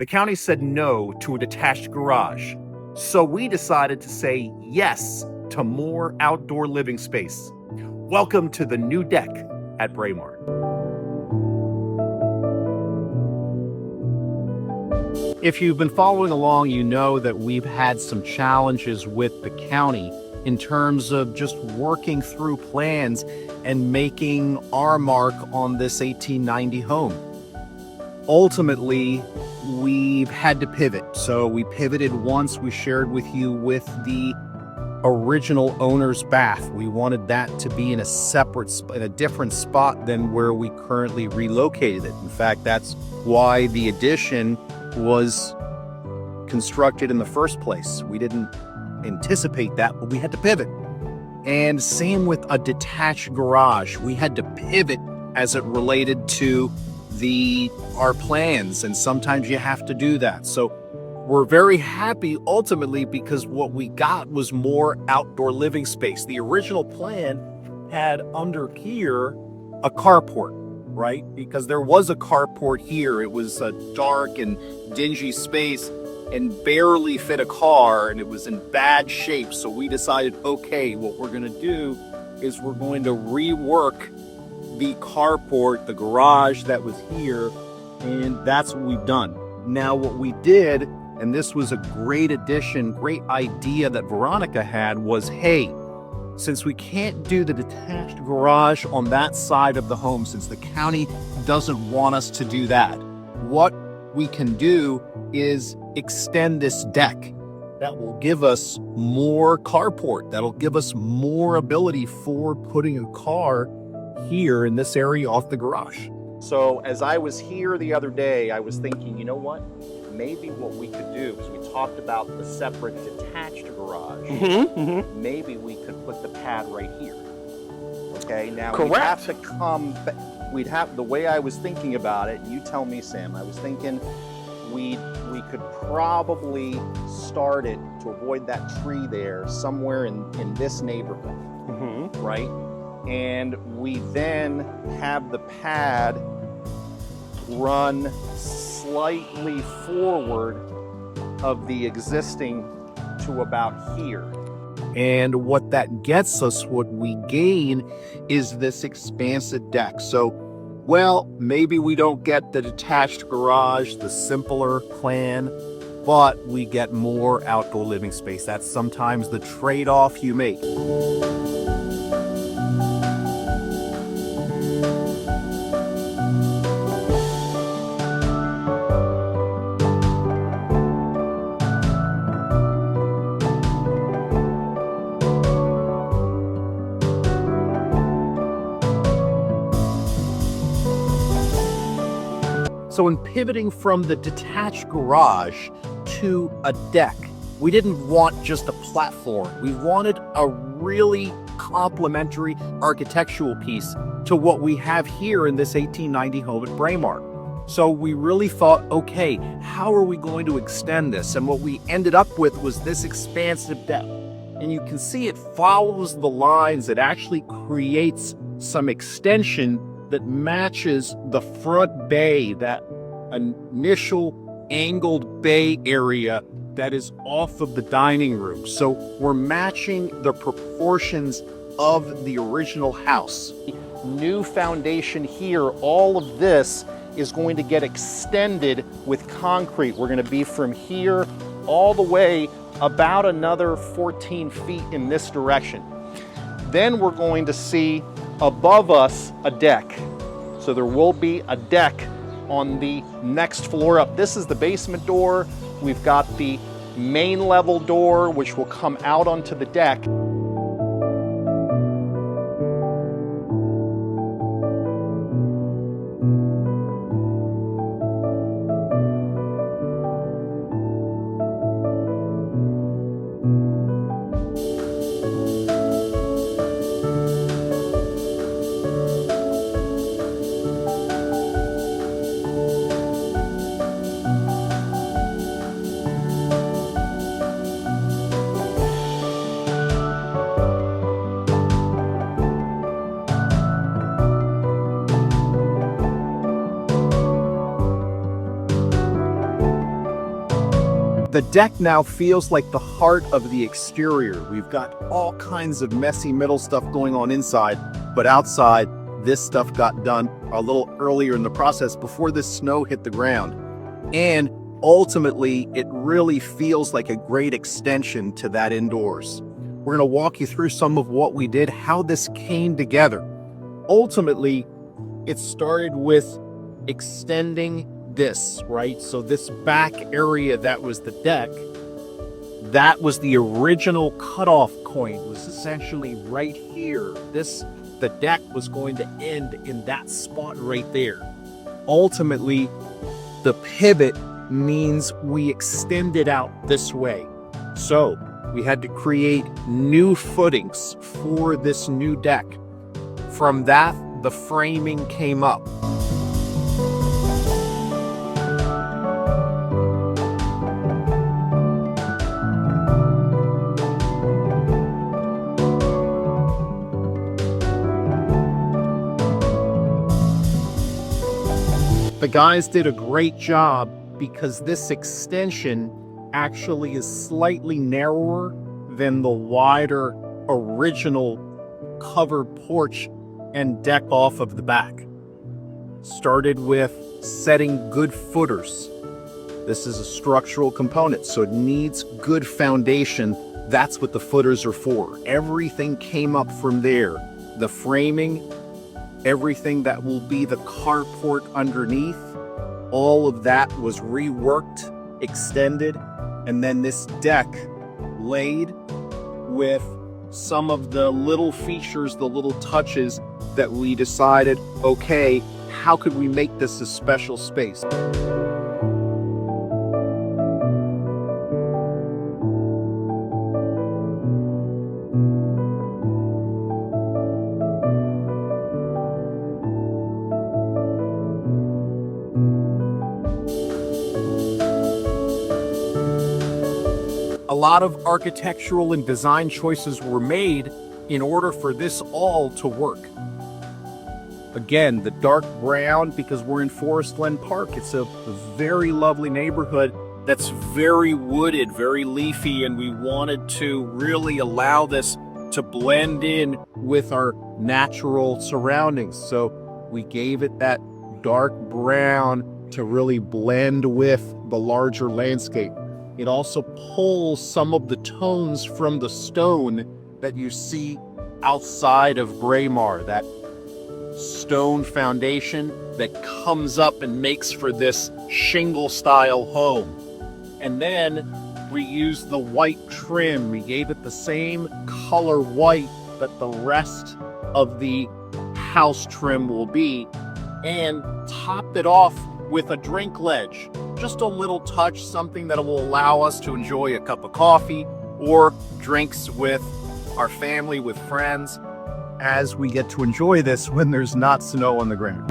The county said no to a detached garage, so we decided to say yes to more outdoor living space. Welcome to the new deck at Braemar. If you've been following along, you know that we've had some challenges with the county in terms of just working through plans and making our mark on this 1890 home. Ultimately, we've had to pivot. So we pivoted once. We shared with you with the original owner's bath. We wanted that to be in a different spot than where we currently relocated it. In fact, that's why the addition was constructed in the first place. We didn't anticipate that, but we had to pivot. And same with a detached garage. We had to pivot as it related to our plans, and sometimes you have to do that. So we're very happy ultimately because what we got was more outdoor living space. The original plan had under here a carport, right? Because there was a carport here. It was a dark and dingy space and barely fit a car, and it was in bad shape. So we decided, okay, what we're going to do is we're going to rework the carport, the garage that was here, and that's what we've done. Now what we did, and this was a great addition, great idea that Veronica had, was, hey, since we can't do the detached garage on that side of the home, since the county doesn't want us to do that, what we can do is extend this deck. That will give us more carport. That'll give us more ability for putting a car here in this area off the garage. So as I was here the other day, I was thinking, you know what? Maybe what we could do, because we talked about the separate detached garage, maybe we could put the pad right here. Okay, now Correct. we'd have to come, the way I was thinking about it, you tell me, Sam, I was thinking we could probably start it, to avoid that tree there, somewhere in this neighborhood, right? And we then have the pad run slightly forward of the existing to about here. And what that gets us, what we gain, is this expansive deck. So, well, maybe we don't get the detached garage, the simpler plan, but we get more outdoor living space. That's sometimes the trade-off you make. So in pivoting from the detached garage to a deck, we didn't want just a platform. We wanted a really complementary architectural piece to what we have here in this 1890 home at Braemar. So we really thought, okay, how are we going to extend this? And what we ended up with was this expansive deck. And you can see it follows the lines. It actually creates some extension that matches the front bay, that initial angled bay area that is off of the dining room. So we're matching the proportions of the original house. New foundation here, all of this is going to get extended with concrete. We're going to be from here all the way about another 14 feet in this direction. Then we're going to see above us a deck. So there will be a deck on the next floor up. This is the basement door. We've got the main level door, which will come out onto the deck. The deck now feels like the heart of the exterior. We've got all kinds of messy middle stuff going on inside, but outside, this stuff got done a little earlier in the process before the snow hit the ground. And ultimately, it really feels like a great extension to that indoors. We're gonna walk you through some of what we did, how this came together. Ultimately, it started with extending this, right? So this back area that was the deck, that was the original cutoff point, was essentially right here. The deck was going to end in that spot right there. Ultimately, the pivot means we extend it out this way. So we had to create new footings for this new deck. From that, the framing came up. The guys did a great job because this extension actually is slightly narrower than the wider original covered porch and deck off of the back. Started with setting good footers. This is a structural component, so it needs good foundation. That's what the footers are for. Everything came up from there. The framing, everything that will be the carport underneath, all of that was reworked, extended, and then this deck laid with some of the little features, the little touches that we decided, okay, how could we make this a special space? A lot of architectural and design choices were made in order for this all to work. Again, the dark brown, because we're in Forest Glen Park. It's a very lovely neighborhood that's very wooded, very leafy, and we wanted to really allow this to blend in with our natural surroundings. So we gave it that dark brown to really blend with the larger landscape. It also pulls some of the tones from the stone that you see outside of Braemar, that stone foundation that comes up and makes for this shingle style home. And then we used the white trim. We gave it the same color white that the rest of the house trim will be, and topped it off with a drink ledge. Just a little touch, something that will allow us to enjoy a cup of coffee or drinks with our family, with friends, as we get to enjoy this when there's not snow on the ground.